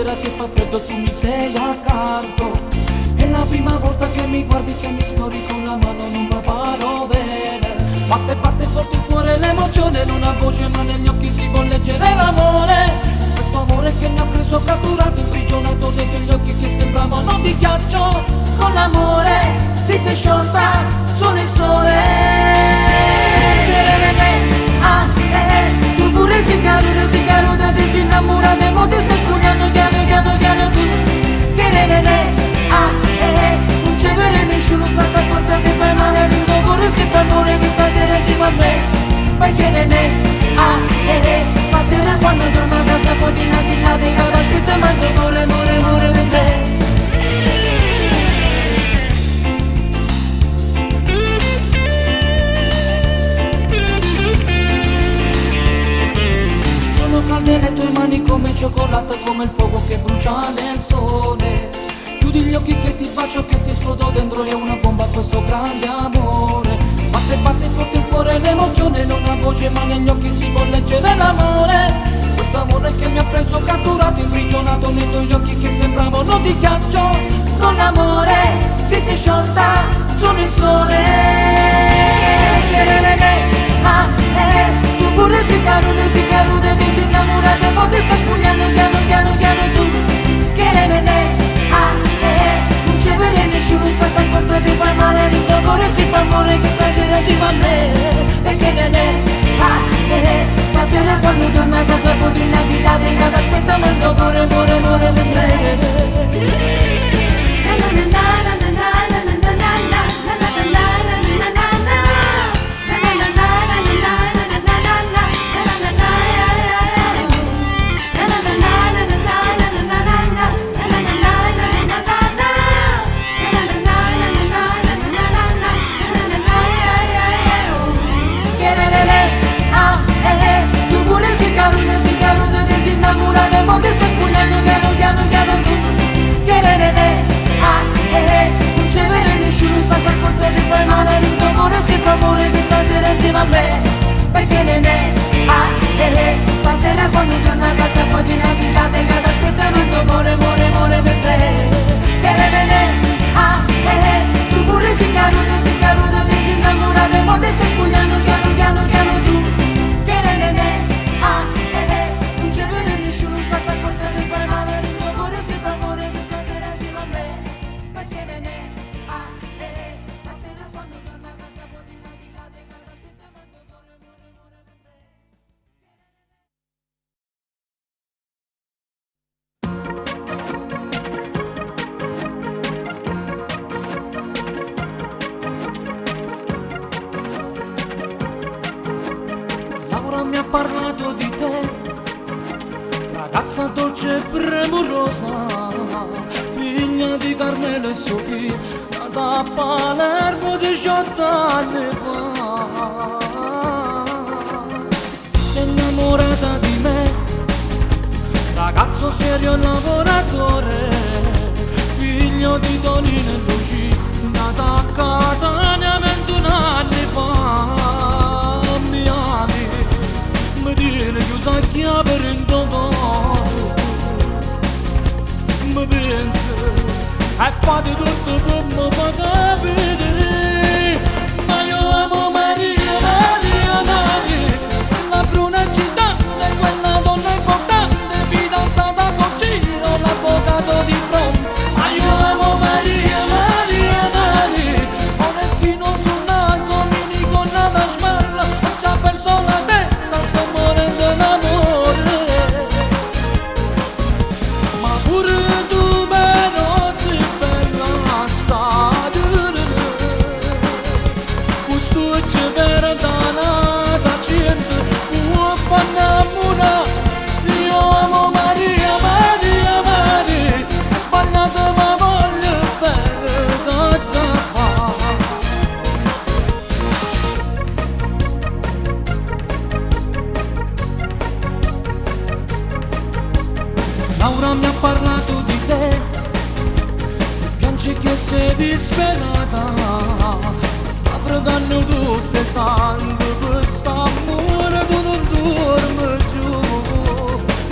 sera che fa freddo tu mi sei accanto. È la prima volta che mi guardi, che mi sfiori con la mano in un parole. Batte, batte forte il cuore, l'emozione, non ha voce ma negli occhi si può leggere l'amore. Questo amore che mi ha preso catturato, imprigionato dentro gli occhi che sembravano di ghiaccio. Con l'amore ti sei sciolta, sono il sole. Tu pure si caruda, ti si innamora, te mo ti stai spugnando piano tu. Non c'è vero nessuno, state accorta che fai male, il tuo cuore si fa amore che stasera insieme a me. Perché stasera quando torno a casa poi ti innafillate in casa, aspetta ma il tuo cuore muore di te. Sono calde le tue mani come cioccolato, come il fuoco che brucia nel sole. Chiudi gli occhi che ti bacio, che ti esplodo dentro, è una bomba questo grande amore. Batte, batte forte il cuore, l'emozione, non ha voce ma negli occhi si può leggere l'amore. Questo amore che mi ha preso catturato, imprigionato dentro gli occhi che sembravano di ghiaccio. Con l'amore ti sei sciolta, sono il sole. Tu pure si carude, ti si innamora, te mo ti sta spugnando piano tu. Non c'è vero nessuno, state accorta che fai male, il tuo cuore si fa amore che stasera insieme a me. Perché stasera quando torno a casa potrai innafillare in casa, aspetta ma il tuo cuore muore per me. Amore che stasera insieme a me. Perché stasera quando torno a casa poi ti innafillate in casa, aspettano il tuo cuore muore per te. Tu pure si caruda, ti si innamora, te mo ti stai spugnando piano tu. Non c'è vero nessuno, state accorta che fai male, il tuo cuore si fa amore che stasera insieme a me. Perché stasera quando torno a casa poi ti innafillate in casa, aspetta ma il tuo cuore muore per te. Laura mi ha parlato di te, ragazza dolce e premurosa, figlia di Carmelo e Sofia, nata a Palermo 18 anni fa. Sei innamorata di me, ragazzo serio e lavoratore, figlio di Tonino e Luci, nata a Catania 21 anni fa. Mi ami, mi tieni chiusa a chiave in tuo cuore, mi pensi e fate tutto per mi far capire. Ma io amo Maria, la bruna gigante, quella donna importante, fidanzata con Ciro, l'avvocato di fronte. Ma io amo Maria, orecchino sul naso, mini gonnata smarra, ho già perso la testa, sto morendo d'amore. Ma pure tu però sei bella assai, questo è c'è da nata gente, può far innamorare. Io amo Maria, è sbagliato ma voglio bene da già fa. Laura mi ha parlato di te, piangi che sei disperata, sta pregando tutte sangue, quest'amore tu non dormi giù.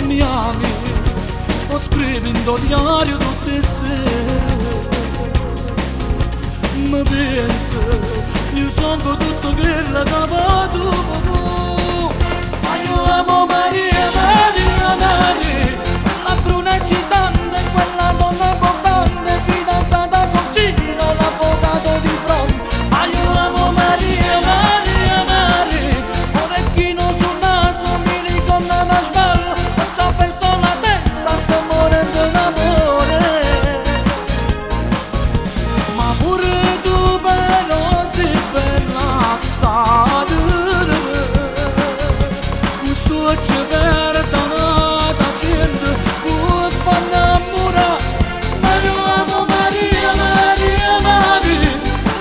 Mi ami, lo scrivi in tuo diario tutte le sere. Mi penso, io sono tutto quello che va tu. Ma io amo Maria, Maria, Maria, la bruna eccitante, quella donna importante, fidanzata con Ciro, l'avvocato di fronte. Ma io amo Maria, Maria, Maria, orecchino sul naso, mi ricorda una spalla, non ci ho perso la testa, sto morendo d'amore. Ma pure tu però sei bella assai, questo ci perda nata gente, può far innamorare. Ma io amo Maria, Maria, Maria,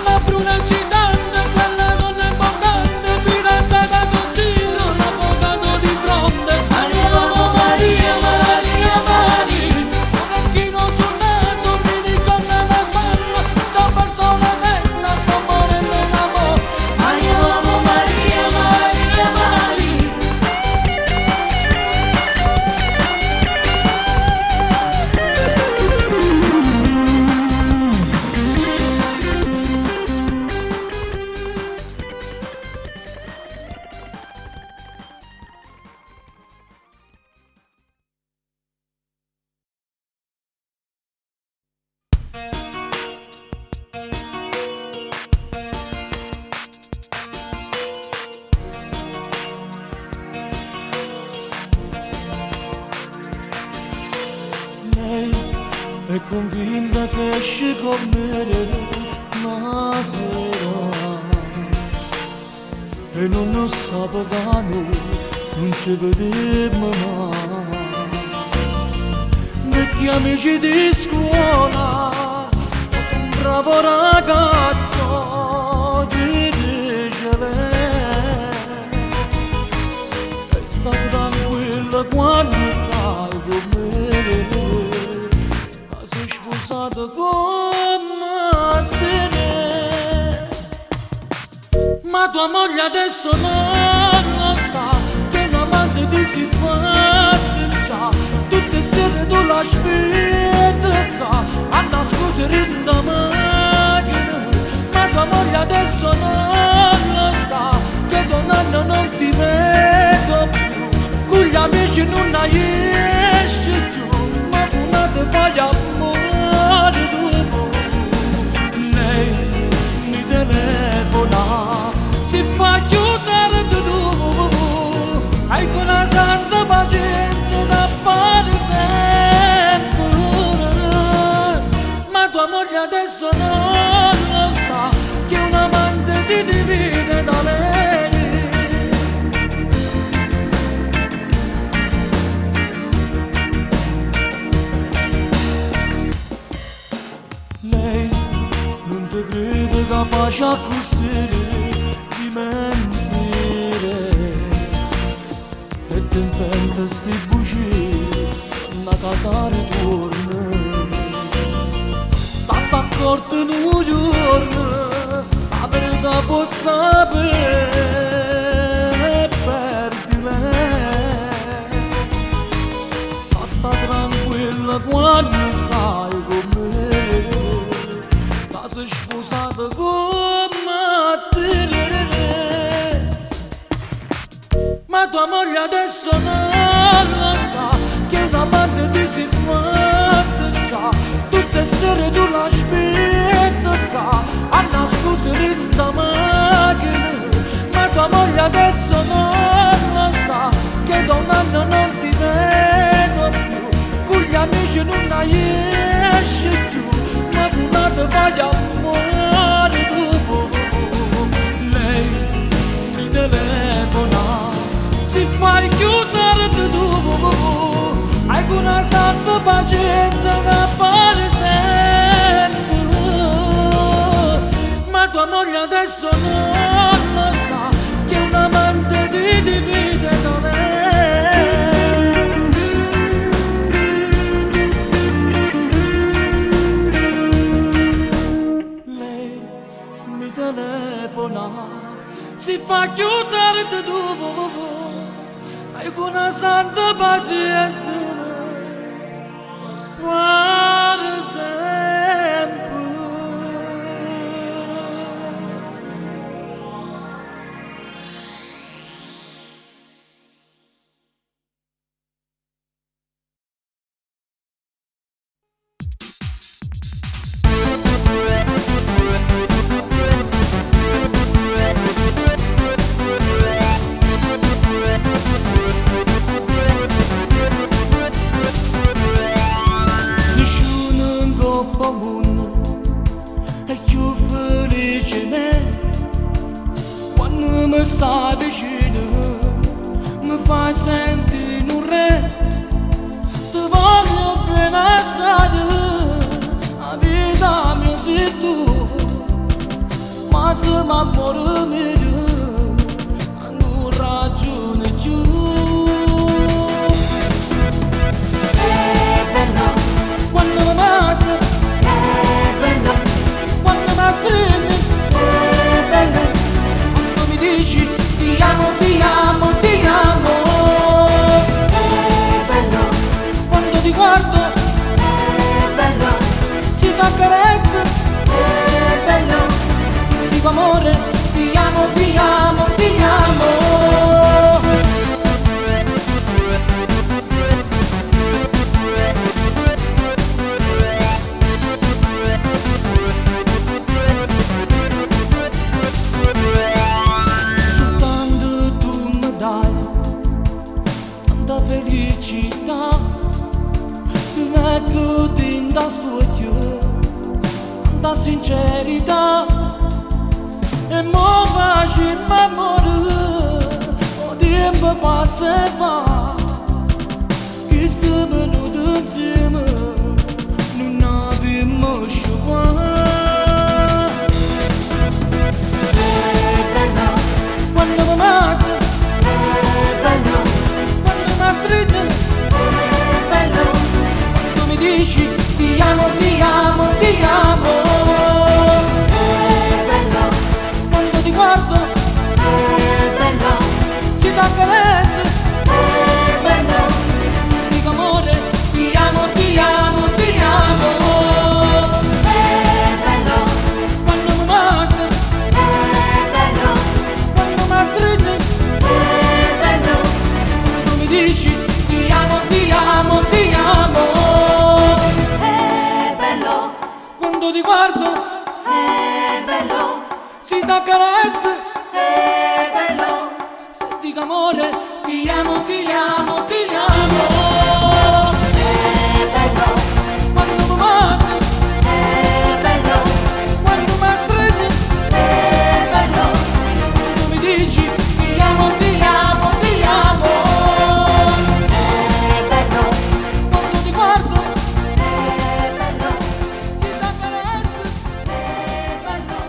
la bruna eccitante, quella donna importante, fidanzata con Ciro, l'avvocato di fronte. Ma io amo Maria, Maria, Maria, orecchino sul naso, mi ricorda una spalla, ci ho perso la testa, sto morendo d'amore. Ma io amo Maria, Maria, Maria. Lei è convinta che esce con me, ma sera e non sapevamo, non ci vedemmo mai. Vecchi amici di scuola, un bravo ragazzo, ti dice lei, e sta tranquilla quando stai con me. Ma sei sposato con te, ma tua moglie adesso non lo sa che un amante ti si fa già. Tutte sere tu la aspetti a nascondere in da macchina, ma tua moglie adesso non lo sa che tuo nonno non ti vedo più, con gli amici non esci più, ma una te fai amore tu. Lei mi telefona, si fa aiutare tu, hai con una santa pazienza da fare sempre, ma tua moglie adesso non lo sa che un amante ti divide da lei. Lei non ti crede capace a così di mentire, e ti inventa sti bugie, una casa ritorna. Sta d'accordo in un giorno, la verità può sapere, perdi lei. Ma sta tranquilla quando stai con me, ma sei sposato con te. Ma tua moglie adesso non lo sa che un amante ti si fa già. Tutte sere tu la aspetti a nascondere in da macchina, ma tua moglie adesso non lo sa che da un anno non ti vedo più, con gli amici non esci più, ma una te fai amore tu. Lei mi telefona, si fa chiudere tu, hai una santa pazienza da fare sempre, ma tua moglie adesso non lo sa che un amante ti divide da lei. Lei mi telefona, si fa chiudere tu, hai una santa pazienza per sempre. Quando mi stai vicino mi fai sentire un re, ti voglio bene assai, la vita mia sei tu, ma se mi amore mio non ragione più. È bello, Quando mi masi, è bello, quando mi stringi, è bello, quando mi dici ti amo, ti amo, ti amo. è bello, Quando ti guardo è bello, si t'accarezza, è bello, se dico amore ti amo, ti amo, ti amo. Soltanto tu mi dai tanta felicità, tu ecco dentro sto cuore tanta sincerità, e mo faccio amore, o tempo passa e va, che sto venuto insieme non abbiamo sciupà. è bello, Quando mi masi, è bello, quando mi stringi, è bello, quando mi dici ti amo, ti amo, ti amo. è bello, Quando ti guardo è bello, si t'accarezza, è bello, dico amore ti amo, ti amo, ti amo. è bello, Quando mi masi, è bello, quando mi stringi, è bello, quando mi dici ti amo, ti amo, ti amo. è bello, Quando ti guardo è bello, si t'accarezza, è bello, se dico amore ti amo, ti amo, ti amo. è bello, Quando mi masi, è bello, quando mi stringi, è bello, quando mi dici ti amo, ti amo, ti amo. è bello, Quando ti guardo è bello, si t'accarezza, è bello,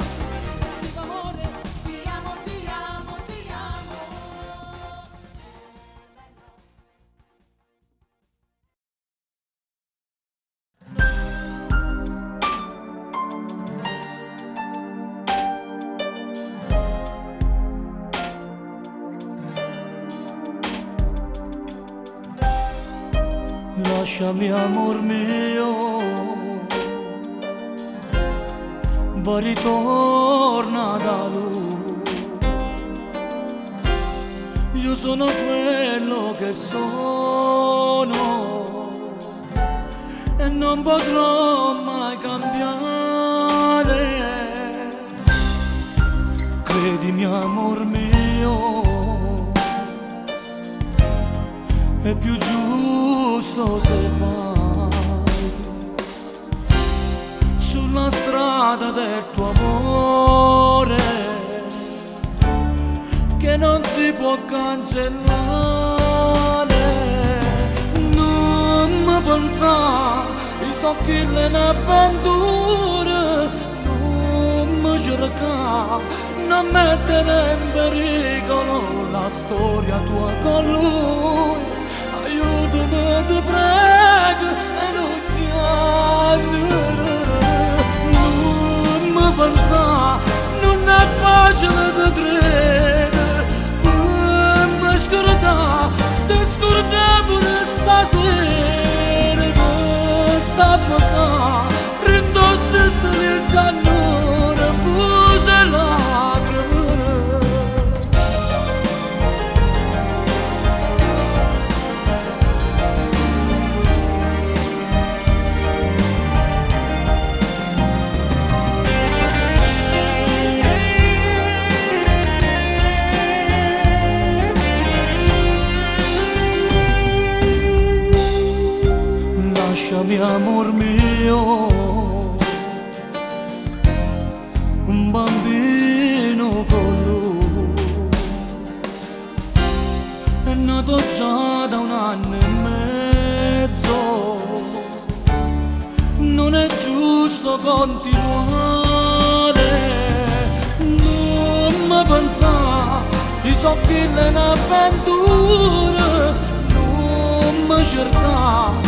se dico amore ti amo, ti amo, ti amo. Lasciami amor mio, va ritorna da lui. Io sono quello che sono e non potrò mai cambiare. Credimi amor mio, è più giusto se vai sulla strada del tuo amore, che non si può cancellare. Non mi pensare, io so che le avventure, non mi cercare, non mettere in pericolo la storia tua con lui. Aiutami, ti prego, e non ti non mi pensare, non è facile da credere, per me scordare, ti scordare pure stasera, questa amor mio, un bambino con lui, è nato già da 1 anno e mezzo, non è giusto continuare, non mi pensare, i so che è un'avventura, non mi cercare,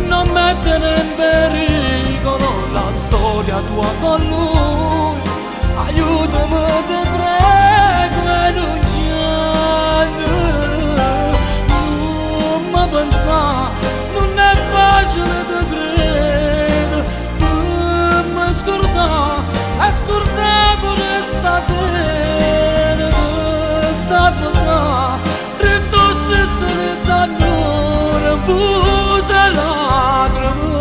non mettere in pericolo la storia tua con lui, aiutami ti prego e non niente, non mi pensare, non è facile di credere, per mi scordare, e scordare pure stasera, questa vita, ritto stesso di d'amore, puse lacrime.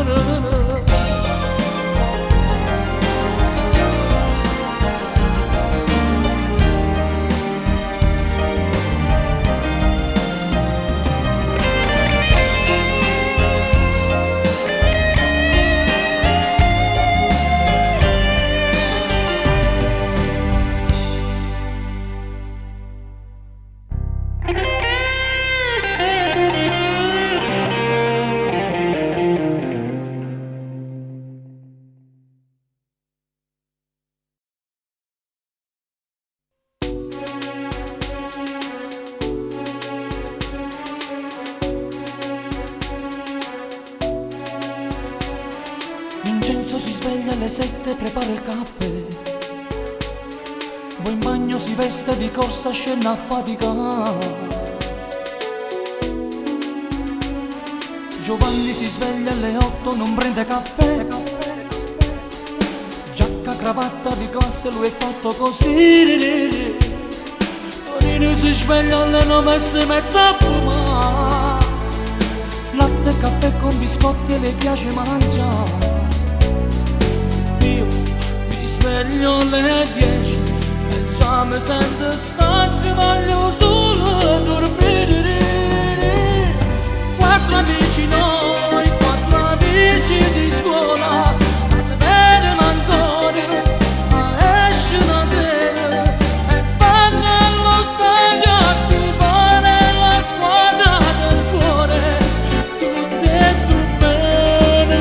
Vincenzo si sveglia alle 7, prepara il caffè, poi in bagno si veste di corsa, scena a fatica. Giovanni si sveglia alle 8, non prende caffè, giacca, cravatta di classe, lui è fatto così. Torino si sveglia alle 9 e si mette a fumare, latte e caffè con biscotti e le piace mangiare. Io mi sveglio alle 10 e già mi sento stanco, voglio solo dormire. 4 amici noi, 4 amici di scuola, a sapere ancora, ma esce una sera e vanno allo stadio a tifare la squadra del cuore. Tutto è tu bene,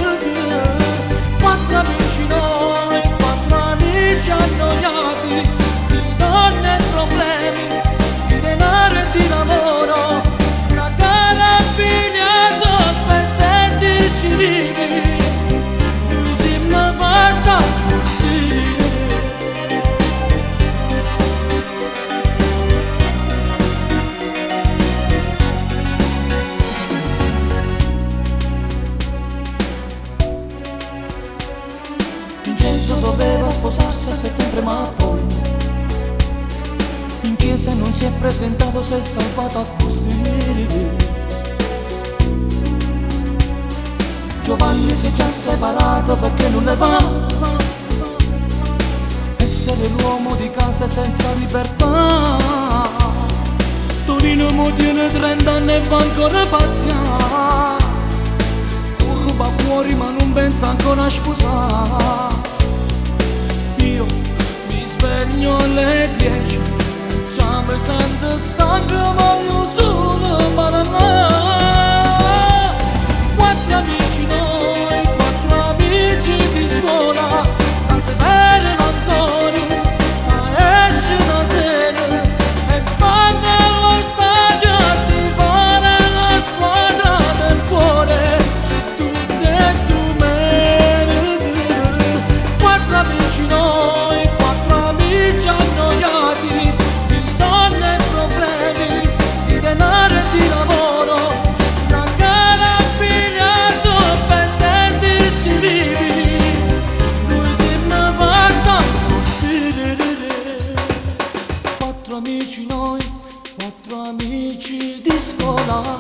4 amici noi, 4 amici annoiati, di donne e problemi, di denaro e di lavoro, una gara a biliardo per sentirci vivi, noi siamo fatta così. Vincenzo doveva sposarsi a settembre, ma poi in chiesa non si è presentato, si è salvato così. Giovanni si è già separato perché non ne va, essere l'uomo di casa senza libertà. Torino mo tiene 30 anni e va ancora pazzia, ruba fuori ma non pensa ancora a sposare. Io mi sveglio alle 10, già mi sento stanco, voglio solo parlare. 4 amici noi, 4 amici di scuola, a sapere Antonio, ma esce una sera e vanno allo stadio a tifare la squadra del cuore. Tutte e tu meriti. 4 amici noi, 4 amici annoiati, di donne e problemi, di denaro e di lavoro, una gara a biliardo per sentirci vivi, noi siamo fatta così. 4 amici noi, 4 amici di scuola.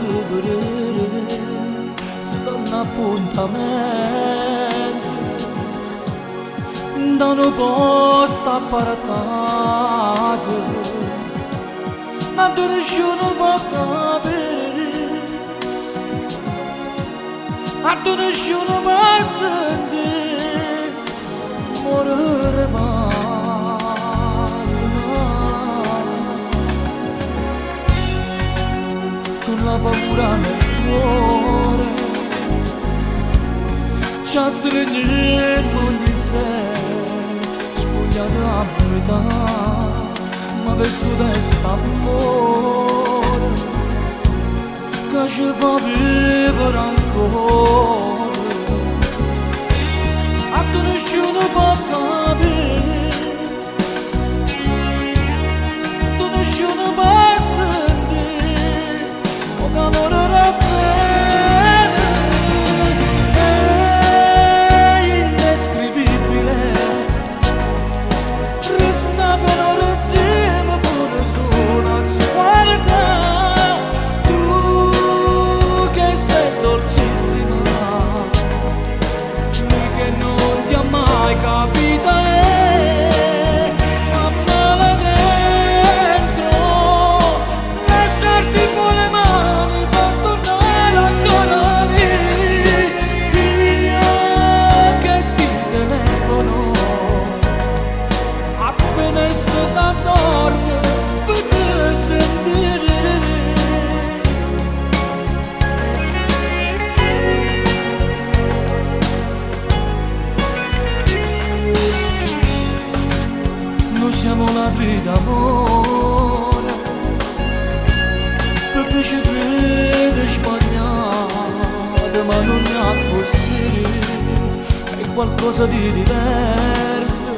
superare se da un appuntamento da un posto appartato ma tu nessuno può capire ma tu nessuno può sentire morire va con la paura nel cuore ci stringiamo ogni sera spogliata a metà ma verso testa amore che ci fa vivere ancora a tu nessuno può capire tu nessuno può sentire o calore bene è indescrivibile resta per ora insieme pure solo a guarda tu che sei dolcissima lui che non ti ha mai capito fa male dentro lasciarti con le mani per tornare ancora lì io che ti telefono appena esso s'addorme per sentire noi siamo ladri d'amore perché ci crede sbagliato ma non è così è qualcosa di diverso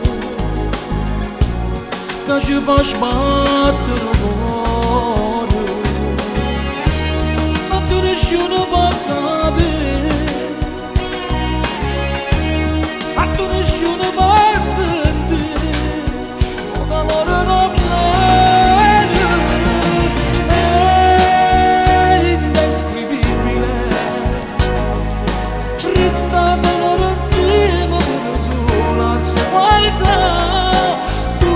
che ci fa sbattere il cuore ma tu nessuno può capire ma tu nessuno può sentire o calore non bene è indescrivibile resta per ora insieme per sola guarda tu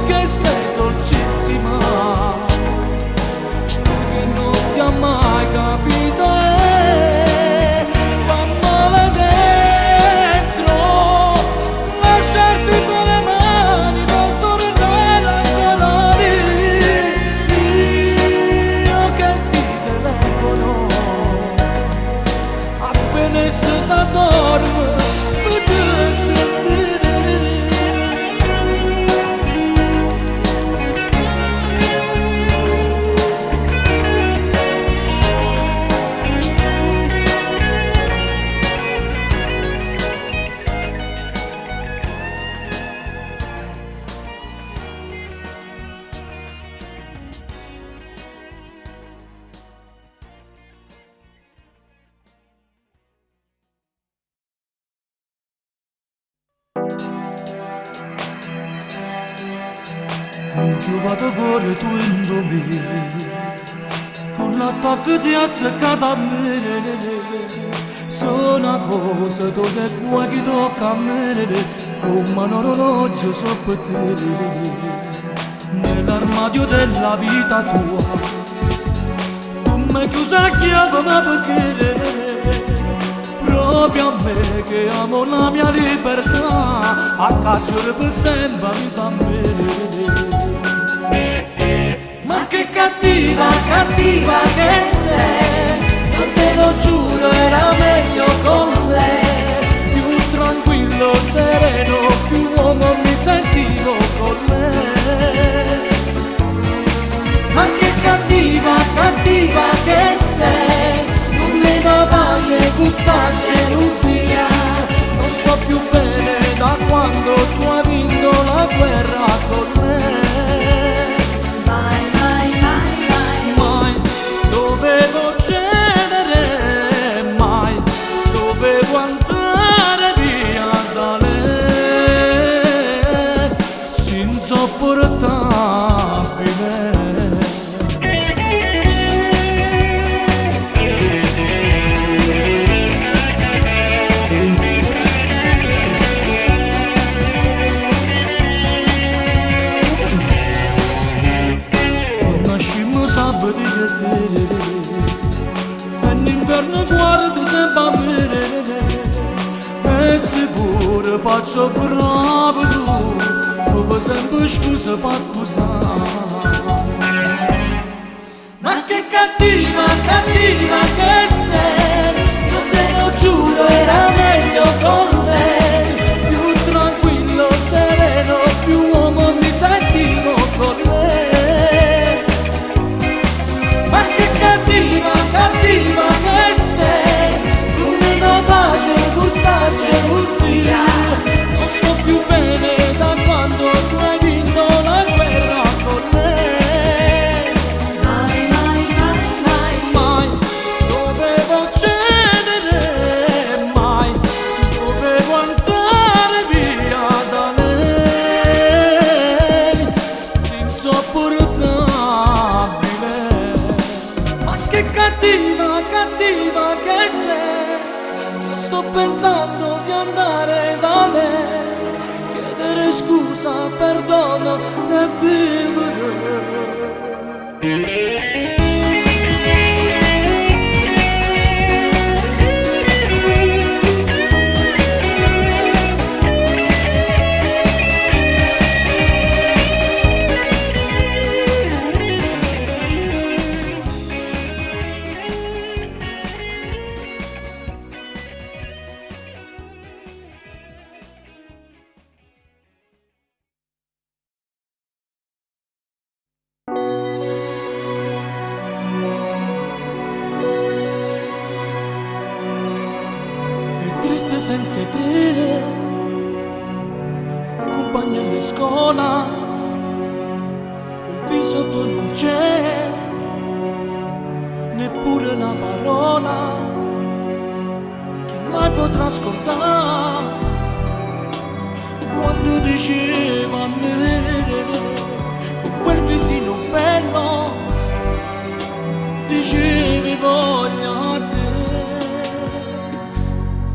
che sei dolcissima che non ti ha mai capito fa male dentro lasciarti con le mani per tornare ancora lì io che ti telefono appena esso s'addorme per sentire inchiuvato cuore tu indovini con l'attacco ti azzeccata a me sono una cosa tu che vuoi che tocca a me come un orologio sopra te nell'armadio della vita tua tu mi chiusa a chiave ma perché proprio a me che amo la mia libertà a cacciare per sempre mi sa bene ma che cattiva, cattiva che sei non te lo giuro era meglio con lei più tranquillo, sereno più uomo mi sentivo con lei ma che cattiva, cattiva che sei non mi dà pace questa gelosia non sto più bene da quando tu hai vinto la guerra con me mai dovevo cedere mai dovevo andare via da lei insopportabile di che te e l'inverno guarda sempre a me e se pure faccio bravo tu trovo sempre scusa per accusare. Ma che cattiva, cattiva che sei, io te lo giuro era meglio con lei, più tranquillo, sereno, più uomo mi sentivo con lei. Ma che cattiva, cattiva che sei, l'unica pace, questa gelosia, non sto più bene da quando tu hai vinto la guerra con lei. Mai dovevo cedere, mai dovevo andare via da lei, sei insopportabile. Ma che cattiva, cattiva che sei, io sto pensando di andare da lei, chiedere scusa, perdono e vivere. È triste senza te, compagni alla scuola, il viso tu non c'è, neppure una parola che mai potrà ascoltare. Quando diceva a me, con quel visino bello, dicevi voglio a te.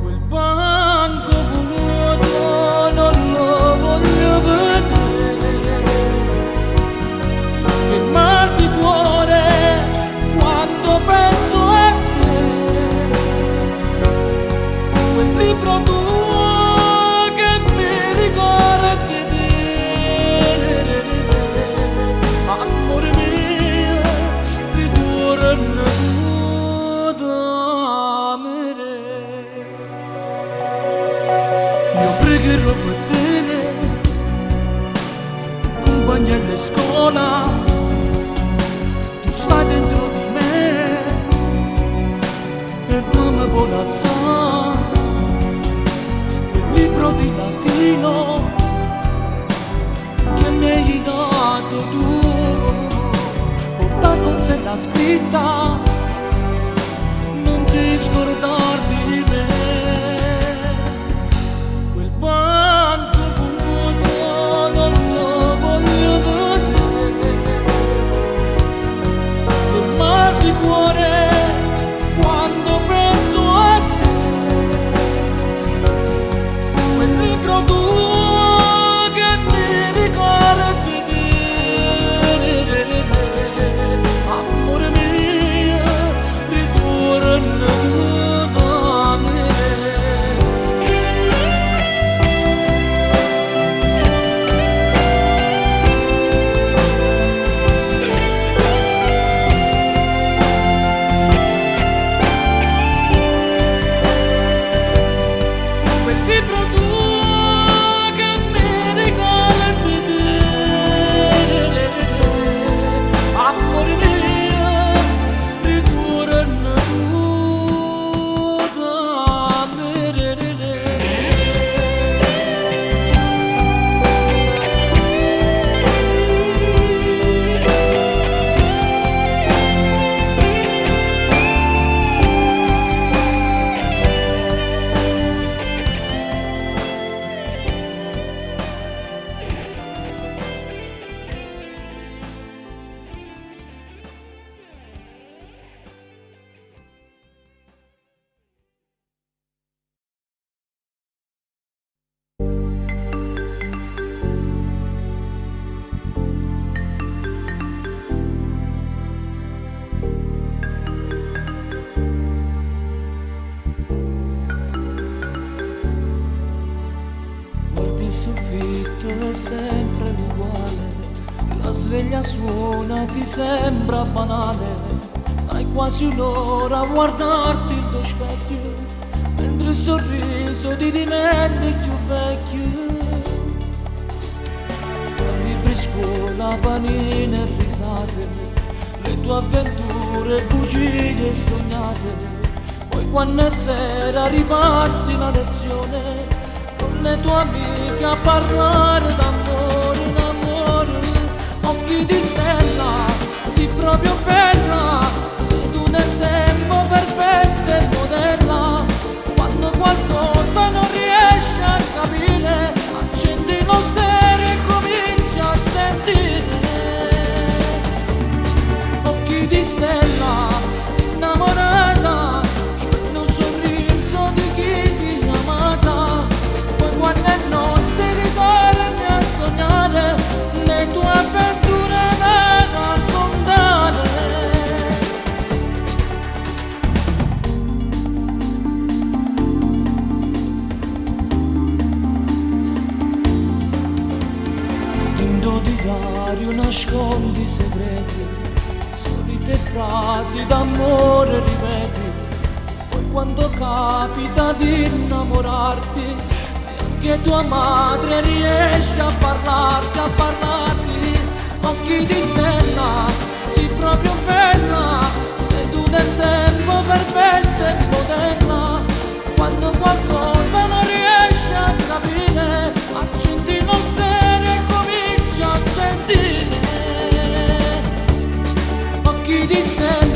Quel banco vuoto non lo voglio vedere, che mal di cuore quando penso a te. Quel libro tuo che mi ricordi di amore mio, ritorno da me. Io pregherò per te, compagni alla scuola, tu stai dentro di me e non mi vuoi lasciare. Quel libro di latino che mi hai dato tu, porta con sé la scritta, non ti scordar di me. Quel banco vuoto non lo voglio vedere, che mal di cuore quando penso a te. Quel libro tuo che mi ricordi di amore mio, sempre uguale, la sveglia suona, ti sembra banale, stai quasi un'ora a guardarti il tuo specchio, mentre il sorriso ti dimentichi più vecchio. Libri, scuola, panine e risate, le tue avventure, bugie sognate. Poi quando è sera ripassi la lezione con le tue amiche a parlare d'amore, d'amore. Occhi di stella, sei proprio bella, sei tu nel tempo perfetta e moderna. Quando qualcosa non riesci a capire, accendi lo stereo e cominci a sentire. Occhi di stella, innamorata, un sorriso di chi ti ha amata. Poi quando è notte ritorni a sognare le tue avventure da raccontare. Dentro diario nascondi segreti, solite frasi d'amore ripeti. Poi quando capita di innamorarti, neanche tua madre riesce a parlarti, a parlarti. Occhi di stella, sei proprio bella, sei tu del tempo perfetta e moderna. Quando qualcosa non riesci a capire, accendi lo stereo e cominci a sentire. Occhi di stella,